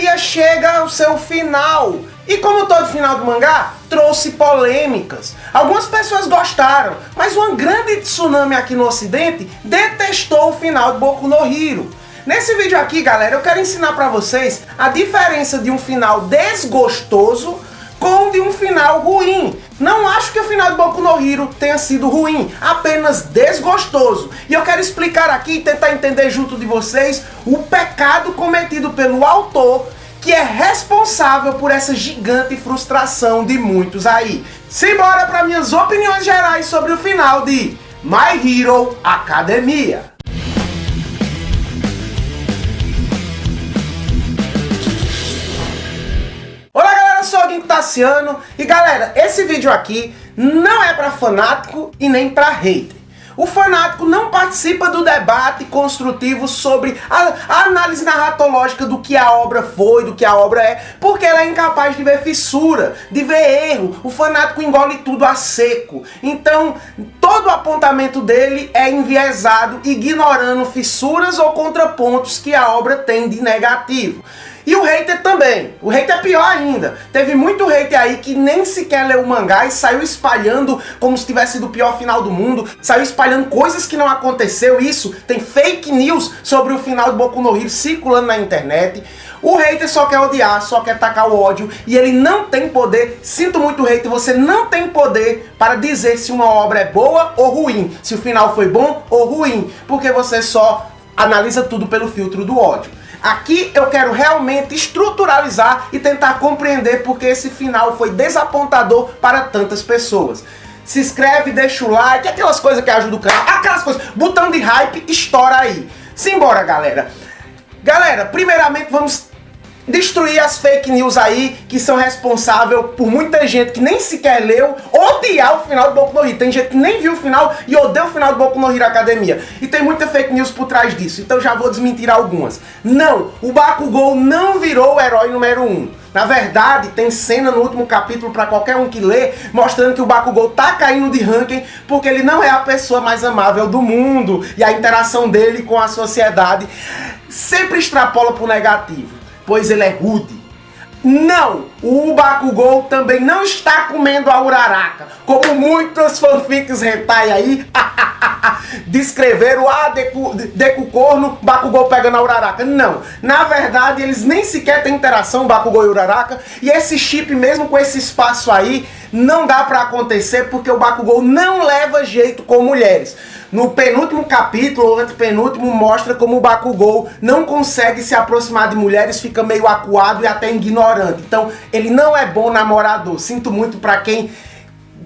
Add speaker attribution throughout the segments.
Speaker 1: Academia chega ao seu final. E como todo final do mangá, trouxe polêmicas. Algumas pessoas gostaram, mas uma grande tsunami aqui no ocidente detestou o final de Boku no Hero. Nesse vídeo aqui, galera, eu quero ensinar pra vocês a diferença de um final desgostoso com de um final ruim. Não acho que o final de Boku no Hero tenha sido ruim, apenas desgostoso. E eu quero explicar aqui e tentar entender junto de vocês o pecado cometido pelo autor, que é responsável por essa gigante frustração de muitos aí. Simbora para minhas opiniões gerais sobre o final de My Hero Academia. Olá galera, eu sou o Gink Tassiano e galera, esse vídeo aqui não é para fanático e nem para hater. O fanático não participa do debate construtivo sobre a análise narratológica do que a obra foi, do que a obra é, porque ela é incapaz de ver fissura, de ver erro. O fanático engole tudo a seco. Então, todo o apontamento dele é enviesado, ignorando fissuras ou contrapontos que a obra tem de negativo. E o hater também. O hater é pior ainda. Teve muito hater aí que nem sequer leu o mangá e saiu espalhando como se tivesse sido o pior final do mundo. Saiu espalhando coisas que não aconteceu. Isso, tem fake news sobre o final de Boku no Hero circulando na internet. O hater só quer odiar, só quer tacar o ódio. E ele não tem poder, sinto muito hater, você não tem poder para dizer se uma obra é boa ou ruim. Se o final foi bom ou ruim. Porque você só analisa tudo pelo filtro do ódio. Aqui eu quero realmente estruturalizar e tentar compreender porque esse final foi desapontador para tantas pessoas. Se inscreve, deixa o like, aquelas coisas que ajudam o canal, aquelas coisas, botão de hype, estoura aí. Simbora, galera. Galera, primeiramente vamos destruir as fake news aí que são responsáveis por muita gente que nem sequer leu odiar o final do Boku no Hero. Tem gente que nem viu o final e odeia o final do Boku no Hero Academia. E tem muita fake news por trás disso, então já vou desmentir algumas. Não, o Bakugou não virou o herói número 1. Na verdade, tem cena no último capítulo para qualquer um que lê, mostrando que o Bakugou tá caindo de ranking porque ele não é a pessoa mais amável do mundo. E a interação dele com a sociedade sempre extrapola pro negativo, pois ele é rude. Não, o Bakugou também não está comendo a Uraraka, como muitas fanfics hentai aí descreveram, Deku corno, Bakugou pegando a Uraraka. Não, na verdade eles nem sequer têm interação, Bakugou e Uraraka, e esse chip mesmo com esse espaço aí não dá pra acontecer porque o Bakugou não leva jeito com mulheres. No penúltimo capítulo, ou antepenúltimo, mostra como o Bakugou não consegue se aproximar de mulheres, fica meio acuado e até ignorante. Então, ele não é bom namorador. Sinto muito pra quem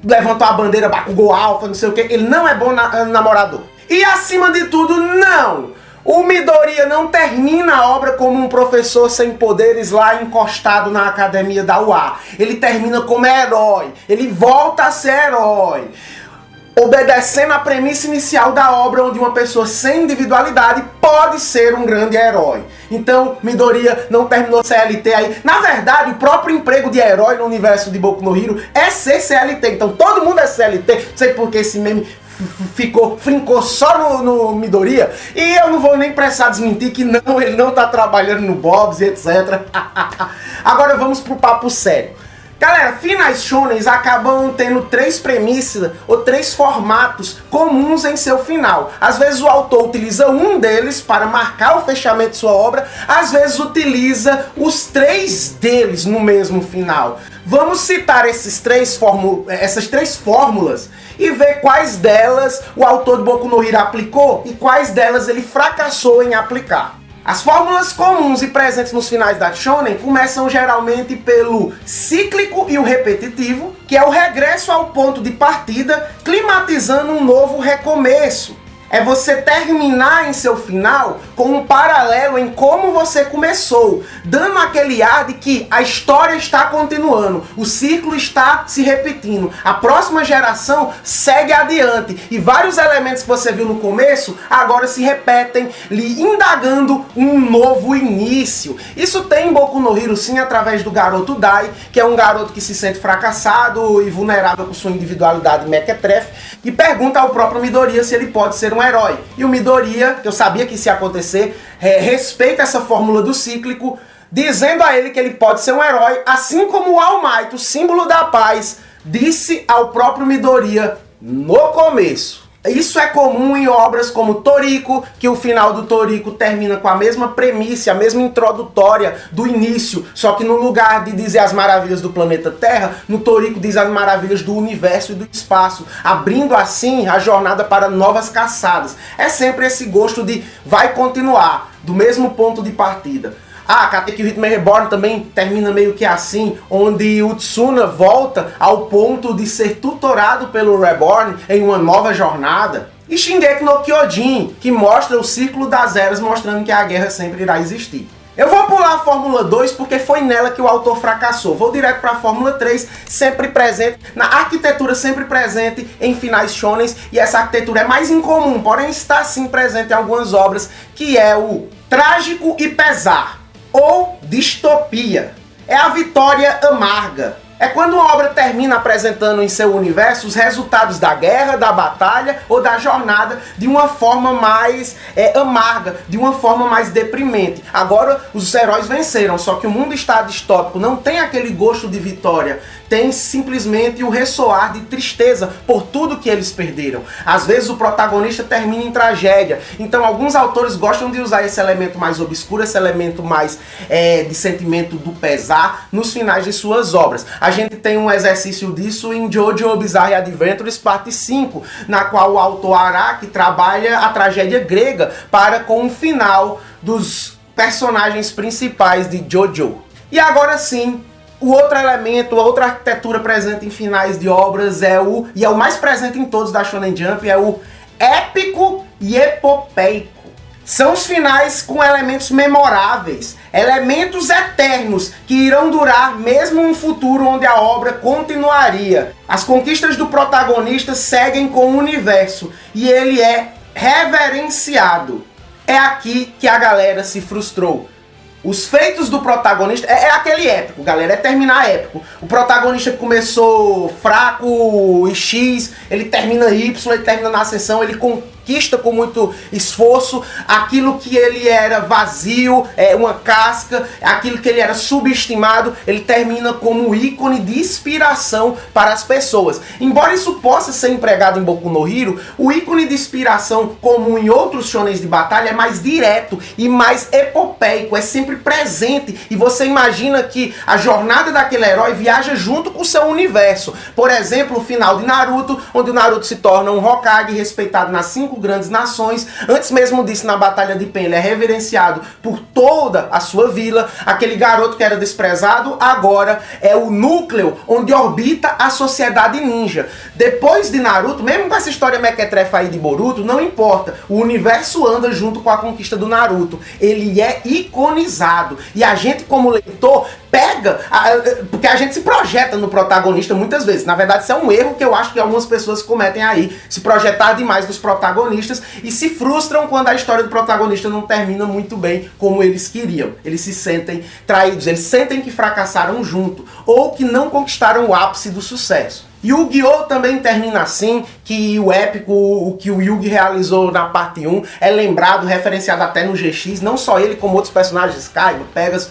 Speaker 1: levantou a bandeira Bakugou Alpha, não sei o que. Ele não é bom namorador. E acima de tudo, não! O Midoriya não termina a obra como um professor sem poderes lá encostado na academia da UA. Ele termina como herói. Ele volta a ser herói, obedecendo a premissa inicial da obra, onde uma pessoa sem individualidade pode ser um grande herói. Então, Midoriya não terminou CLT aí. Na verdade, o próprio emprego de herói no universo de Boku no Hero é ser CLT. Então, todo mundo é CLT. Não sei porque esse meme fincou só no Midoriya. E eu não vou nem precisar desmentir que não, ele não tá trabalhando no Bob's e etc. Agora vamos pro papo sério. Galera, finais shonens acabam tendo 3 premissas ou 3 formatos comuns em seu final. Às vezes o autor utiliza um deles para marcar o fechamento de sua obra, às vezes utiliza os 3 deles no mesmo final. Vamos citar essas três fórmulas e ver quais delas o autor de Boku no Hero aplicou e quais delas ele fracassou em aplicar. As fórmulas comuns e presentes nos finais da shonen começam geralmente pelo cíclico e o repetitivo, que é o regresso ao ponto de partida, climatizando um novo recomeço. É você terminar em seu final com um paralelo em como você começou, dando aquele ar de que a história está continuando, o ciclo está se repetindo, a próxima geração segue adiante e vários elementos que você viu no começo agora se repetem, lhe indagando um novo início. Isso tem em Boku no Hero sim, através do garoto Dai, que é um garoto que se sente fracassado e vulnerável por sua individualidade mequetrefe e pergunta ao próprio Midoriya se ele pode ser um herói. E o Midoriya, que eu sabia que isso ia acontecer, respeita essa fórmula do cíclico, dizendo a ele que ele pode ser um herói, assim como o All Might, o símbolo da paz, disse ao próprio Midoriya no começo. Isso é comum em obras como Toriko, que o final do Toriko termina com a mesma premissa, a mesma introdutória do início, só que no lugar de dizer as maravilhas do planeta Terra, no Toriko diz as maravilhas do universo e do espaço, abrindo assim a jornada para novas caçadas. É sempre esse gosto de vai continuar, do mesmo ponto de partida. Katekyo Hitman Reborn também termina meio que assim, onde o Tsuna volta ao ponto de ser tutorado pelo Reborn em uma nova jornada. E Shingeki no Kyojin, que mostra o círculo das eras, mostrando que a guerra sempre irá existir. Eu vou pular a Fórmula 2 porque foi nela que o autor fracassou. Vou direto para a Fórmula 3, sempre presente, na arquitetura sempre presente em finais shonens, e essa arquitetura é mais incomum, porém está sim presente em algumas obras, que é o trágico e pesar, ou distopia. É a vitória amarga. É quando uma obra termina apresentando em seu universo os resultados da guerra, da batalha ou da jornada de uma forma mais amarga, de uma forma mais deprimente. Agora os heróis venceram, só que o mundo está distópico, não tem aquele gosto de vitória, tem simplesmente o ressoar de tristeza por tudo que eles perderam. Às vezes o protagonista termina em tragédia, então alguns autores gostam de usar esse elemento mais obscuro, esse elemento mais de sentimento do pesar nos finais de suas obras. A gente tem um exercício disso em JoJo Bizarre Adventures parte 5, na qual o autor Araki trabalha a tragédia grega para com o final dos personagens principais de JoJo. E agora sim, o outro elemento, a outra arquitetura presente em finais de obras é o mais presente em todos da Shonen Jump, é o épico e epopeico. São os finais com elementos memoráveis, elementos eternos que irão durar mesmo um futuro onde a obra continuaria. As conquistas do protagonista seguem com o universo e ele é reverenciado. É aqui que a galera se frustrou. Os feitos do protagonista é aquele épico, galera, é terminar épico. O protagonista começou fraco e X, ele termina Y, ele termina na ascensão, ele conquista com muito esforço aquilo que ele era vazio, uma casca, aquilo que ele era subestimado, ele termina como ícone de inspiração para as pessoas. Embora isso possa ser empregado em Boku no Hero, o ícone de inspiração, como em outros shonens de batalha, é mais direto e mais epopeico, é sempre presente, e você imagina que a jornada daquele herói viaja junto com o seu universo. Por exemplo, o final de Naruto, onde o Naruto se torna um Hokage respeitado nas 5 grandes nações. Antes mesmo disso, na Batalha de Pen, ele é reverenciado por toda a sua vila. Aquele garoto que era desprezado, agora é o núcleo onde orbita a sociedade ninja. Depois de Naruto, mesmo com essa história mequetrefa aí de Boruto, não importa, o universo anda junto com a conquista do Naruto. Ele é iconizado. E a gente, como leitor, pega, porque a gente se projeta no protagonista muitas vezes. Na verdade, isso é um erro que eu acho que algumas pessoas cometem aí, se projetar demais nos protagonistas e se frustram quando a história do protagonista não termina muito bem como eles queriam. Eles se sentem traídos, eles sentem que fracassaram junto, ou que não conquistaram o ápice do sucesso. Yu-Gi-Oh! Também termina assim, que o épico, o que o Yugi realizou na parte 1, é lembrado, referenciado até no GX, não só ele, como outros personagens, Kaiba, Pegasus.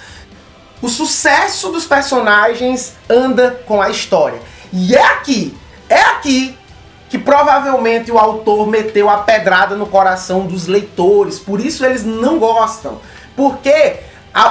Speaker 1: O sucesso dos personagens anda com a história. E é aqui que provavelmente o autor meteu a pedrada no coração dos leitores, por isso eles não gostam. Porque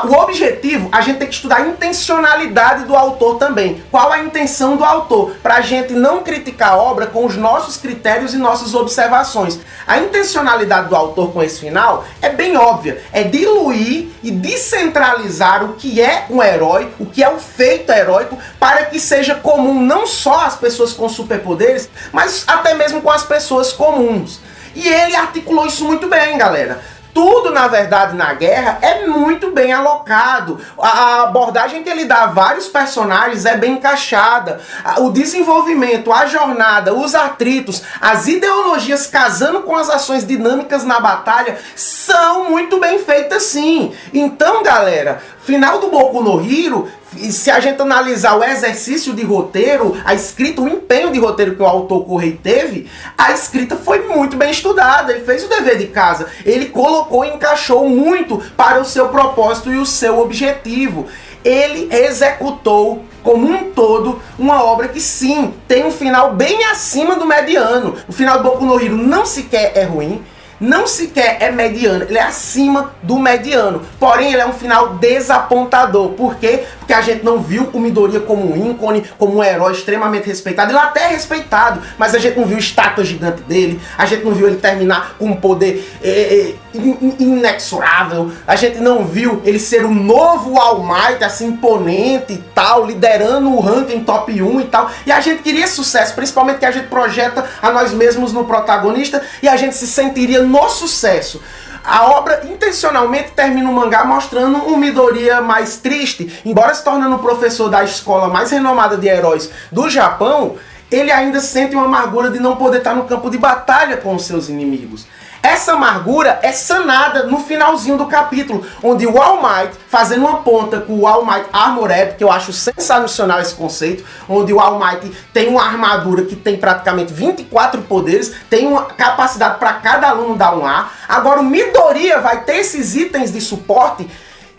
Speaker 1: o objetivo, a gente tem que estudar a intencionalidade do autor também. Qual a intenção do autor? Para a gente não criticar a obra com os nossos critérios e nossas observações. A intencionalidade do autor com esse final é bem óbvia. É diluir e descentralizar o que é um herói, o que é o feito heróico, para que seja comum não só às pessoas com superpoderes, mas até mesmo com as pessoas comuns. E ele articulou isso muito bem, galera. Tudo, na verdade, na guerra é muito bem alocado. A abordagem que ele dá a vários personagens é bem encaixada. O desenvolvimento, a jornada, os atritos, as ideologias casando com as ações dinâmicas na batalha são muito bem feitas sim. Então, galera, Final do Boku no Hero, se a gente analisar o exercício de roteiro, a escrita, o empenho de roteiro que o autor Correi teve, a escrita foi muito bem estudada, ele fez o dever de casa, ele colocou e encaixou muito para o seu propósito e o seu objetivo. Ele executou como um todo uma obra que sim, tem um final bem acima do mediano. O final do Boku no Hero não sequer é ruim, não sequer é mediano, ele é acima do mediano. Porém, ele é um final desapontador. Por quê? Porque a gente não viu o Midoriya como um ícone, como um herói extremamente respeitado. Ele até é respeitado, mas a gente não viu a estátua gigante dele, a gente não viu ele terminar com um poder inexorável, a gente não viu ele ser um novo All Might, assim, imponente e tal, liderando o ranking top 1 e tal. E a gente queria sucesso, principalmente que a gente projeta a nós mesmos no protagonista e a gente se sentiria no sucesso. A obra intencionalmente termina o mangá mostrando um Midoriya mais triste. Embora se tornando o professor da escola mais renomada de heróis do Japão, ele ainda sente uma amargura de não poder estar no campo de batalha com os seus inimigos. Essa amargura é sanada no finalzinho do capítulo, onde o All Might, fazendo uma ponta com o All Might Armor Up, que eu acho sensacional esse conceito, onde o All Might tem uma armadura que tem praticamente 24 poderes, tem uma capacidade para cada aluno dar um A. Agora o Midoriya vai ter esses itens de suporte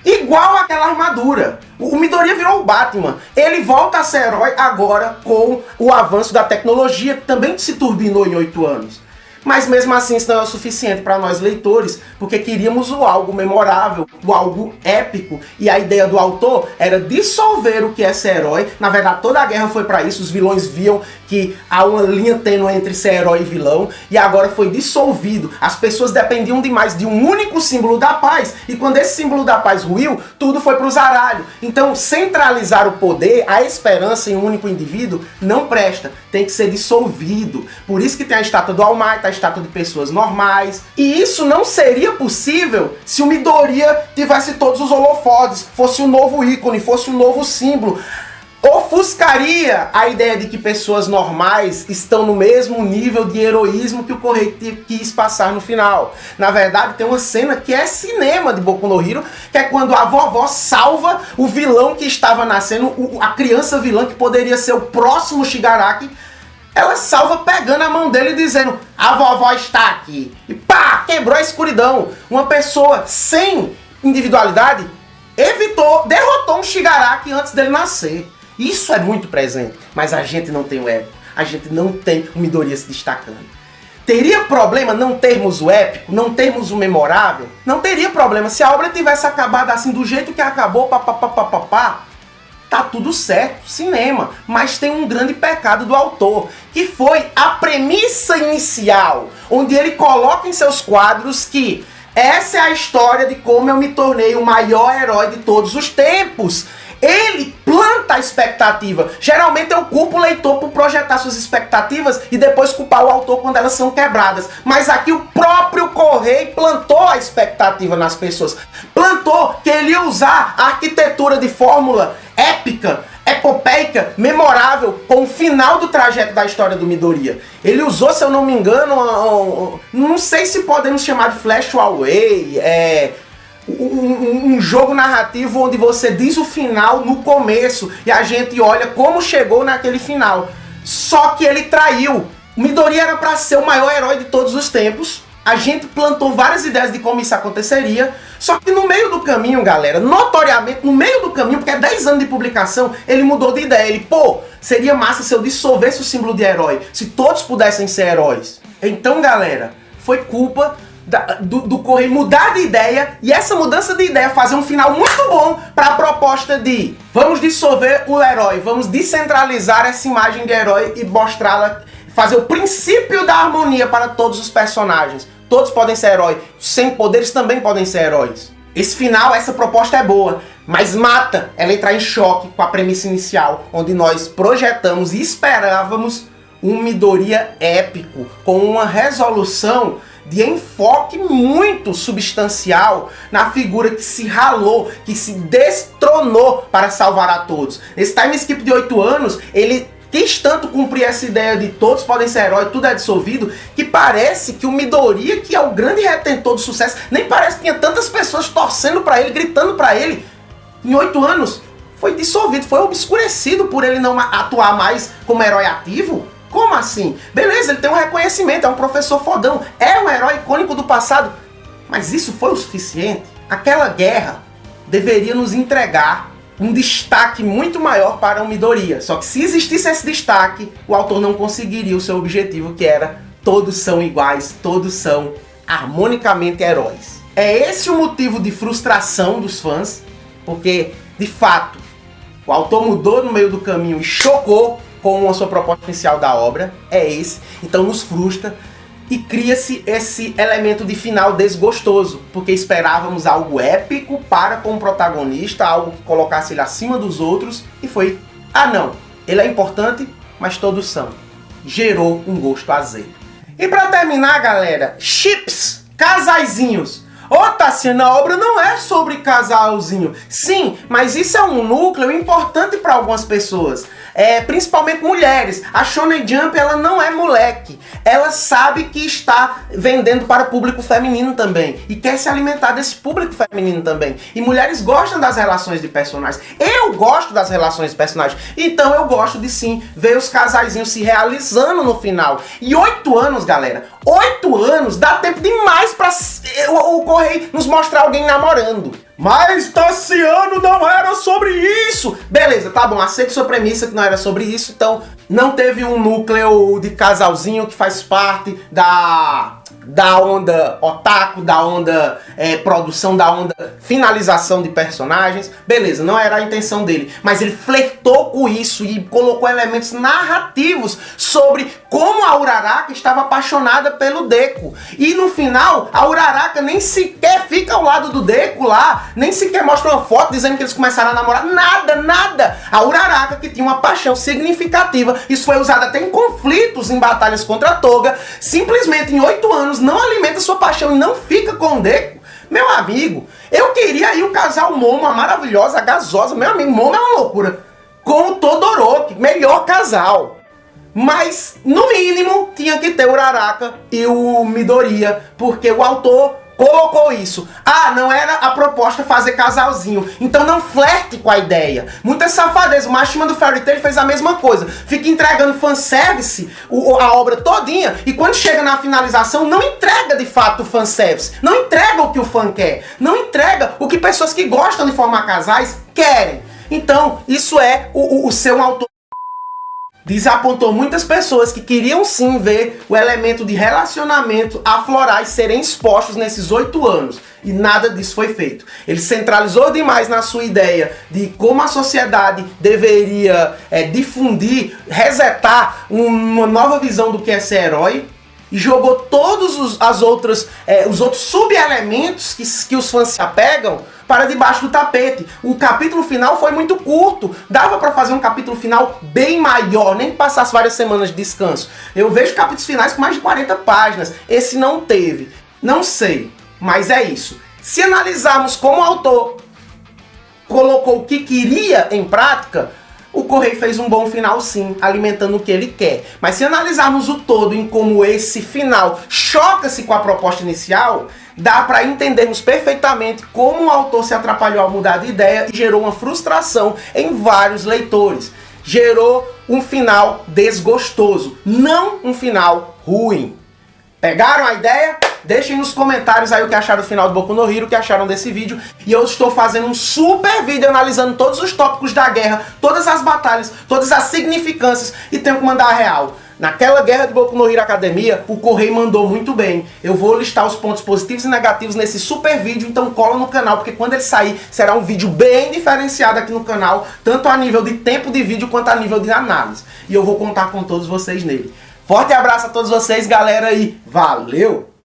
Speaker 1: igual àquela armadura. O Midoriya virou o Batman. Ele volta a ser herói agora com o avanço da tecnologia, que também se turbinou em 8 anos. Mas mesmo assim isso não é o suficiente para nós leitores, porque queríamos o algo memorável, o algo épico. E a ideia do autor era dissolver o que é ser herói. Na verdade, toda a guerra foi para isso. Os vilões viam que há uma linha tênue entre ser herói e vilão, e agora foi dissolvido. As pessoas dependiam demais de um único símbolo da paz, e quando esse símbolo da paz ruiu, tudo foi para o zaralho. Então, centralizar o poder, a esperança em um único indivíduo, não presta. Tem que ser dissolvido. Por isso que tem a estátua do All Might, a estátua de pessoas normais. E isso não seria possível se o Midoriya tivesse todos os holofotes, fosse um novo ícone, fosse um novo símbolo. Ofuscaria a ideia de que pessoas normais estão no mesmo nível de heroísmo que o Correi quis passar no final. Na verdade, tem uma cena que é cinema de Boku no Hero, que é quando a vovó salva o vilão que estava nascendo, a criança vilã que poderia ser o próximo Shigaraki. Ela salva pegando a mão dele e dizendo: a vovó está aqui. E pá, quebrou a escuridão. Uma pessoa sem individualidade derrotou um Shigaraki antes dele nascer. Isso é muito presente, mas a gente não tem o épico, a gente não tem o Midoriya se destacando. Teria problema não termos o épico, não termos o memorável? Não teria problema. Se a obra tivesse acabado assim, do jeito que acabou, tá tudo certo, cinema. Mas tem um grande pecado do autor, que foi a premissa inicial, onde ele coloca em seus quadros que essa é a história de como eu me tornei o maior herói de todos os tempos. Ele planta a expectativa. Geralmente eu culpo o leitor por projetar suas expectativas e depois culpar o autor quando elas são quebradas. Mas aqui o próprio Correi plantou a expectativa nas pessoas. Plantou que ele ia usar a arquitetura de fórmula épica, epopeica, memorável, com o final do trajeto da história do Midoriya. Ele usou, se eu não me engano, não sei se podemos chamar de Flash Away, um jogo narrativo onde você diz o final no começo e a gente olha como chegou naquele final. Só que ele traiu. O Midoriya era para ser o maior herói de todos os tempos. A gente plantou várias ideias de como isso aconteceria. Só que no meio do caminho, galera, notoriamente, no meio do caminho, porque é 10 anos de publicação, ele mudou de ideia. Ele, seria massa se eu dissolvesse o símbolo de herói, se todos pudessem ser heróis. Então, galera, foi culpa do Correi mudar de ideia, e essa mudança de ideia fazer um final muito bom para a proposta de vamos dissolver o herói, vamos descentralizar essa imagem de herói e mostrá-la, fazer o princípio da harmonia para todos os personagens. Todos podem ser heróis, sem poderes também podem ser heróis. Esse final, essa proposta é boa, mas mata ela entrar em choque com a premissa inicial, onde nós projetamos e esperávamos um Midoriya épico, com uma resolução de enfoque muito substancial na figura que se ralou, que se destronou para salvar a todos. Esse time skip de 8 anos, ele quis tanto cumprir essa ideia de todos podem ser heróis, tudo é dissolvido, que parece que o Midoriya, que é o grande retentor do sucesso, nem parece que tinha tantas pessoas torcendo para ele, gritando para ele. em 8 anos, foi dissolvido, foi obscurecido por ele não atuar mais como herói ativo? Como assim? Beleza, ele tem um reconhecimento, é um professor fodão, é um herói icônico do passado, mas isso foi o suficiente? Aquela guerra deveria nos entregar um destaque muito maior para o Midoriya. Só que se existisse esse destaque, o autor não conseguiria o seu objetivo, que era todos são iguais, todos são harmonicamente heróis. É esse o motivo de frustração dos fãs, porque, de fato, o autor mudou no meio do caminho e chocou com a sua proposta inicial da obra. É esse. Então nos frustra e cria-se esse elemento de final desgostoso, porque esperávamos algo épico para com o protagonista, algo que colocasse ele acima dos outros, e foi, ah não, ele é importante, mas todos são. Gerou um gosto azedo. E para terminar, galera, chips, casaizinhos. Ô, Tassiano, a obra não é sobre casalzinho. Sim, mas isso é um núcleo importante para algumas pessoas. Principalmente mulheres. A Shonen Jump, ela não é moleque. Ela sabe que está vendendo para o público feminino também. E quer se alimentar desse público feminino também. E mulheres gostam das relações de personagens. Eu gosto das relações de personagens. Então eu gosto de sim ver os casaizinhos se realizando no final. E 8 anos, galera. 8 anos dá tempo demais pra o Correio nos mostrar alguém namorando. Mas Tassiano, não era sobre isso! Beleza, tá bom, aceito sua premissa que não era sobre isso, então não teve um núcleo de casalzinho que faz parte da onda otaku, da onda produção, da onda finalização de personagens. Beleza, não era a intenção dele, mas ele flertou com isso e colocou elementos narrativos sobre como a Uraraka estava apaixonada pelo Deku. E no final, a Uraraka nem sequer fica ao lado do Deku lá, nem sequer mostra uma foto dizendo que eles começaram a namorar. Nada, nada! A Uraraka, que tinha uma paixão significativa, isso foi usado até em conflitos, em batalhas contra a Toga, simplesmente em 8 anos não alimenta sua paixão e não fica com o Deku. Meu amigo, eu queria aí o casal Momo, a maravilhosa, a gasosa, meu amigo, Momo é uma loucura, com o Todoroki, melhor casal. Mas, no mínimo, tinha que ter o Uraraka e o Midoriya, porque o autor colocou isso. Ah, não era a proposta fazer casalzinho, então não flerte com a ideia. Muita safadeza. O Mashima do Fairy Tail fez a mesma coisa. Fica entregando fanservice, a obra todinha, e quando chega na finalização, não entrega de fato o fanservice. Não entrega o que o fã quer. Não entrega o que pessoas que gostam de formar casais querem. Então, isso é o ser um autor. Desapontou muitas pessoas que queriam sim ver o elemento de relacionamento aflorar e serem expostos nesses 8 anos. E nada disso foi feito. Ele centralizou demais na sua ideia de como a sociedade deveria difundir, resetar uma nova visão do que é ser herói. E jogou todos os outros sub-elementos que os fãs se apegam para debaixo do tapete. O capítulo final foi muito curto. Dava para fazer um capítulo final bem maior, nem que passasse várias semanas de descanso. Eu vejo capítulos finais com mais de 40 páginas. Esse não teve. Não sei, mas é isso. Se analisarmos como o autor colocou o que queria em prática, o Correio fez um bom final sim, alimentando o que ele quer. Mas se analisarmos o todo em como esse final choca-se com a proposta inicial, dá para entendermos perfeitamente como o autor se atrapalhou ao mudar de ideia e gerou uma frustração em vários leitores. Gerou um final desgostoso, não um final ruim. Pegaram a ideia? Deixem nos comentários aí o que acharam do final do Boku no Hero, o que acharam desse vídeo. E eu estou fazendo um super vídeo analisando todos os tópicos da guerra, todas as batalhas, todas as significâncias, e tenho que mandar a real. Naquela guerra de Boku no Hero Academia, o Correio mandou muito bem. Eu vou listar os pontos positivos e negativos nesse super vídeo, então cola no canal, porque quando ele sair, será um vídeo bem diferenciado aqui no canal, tanto a nível de tempo de vídeo, quanto a nível de análise. E eu vou contar com todos vocês nele. Forte abraço a todos vocês, galera, e valeu!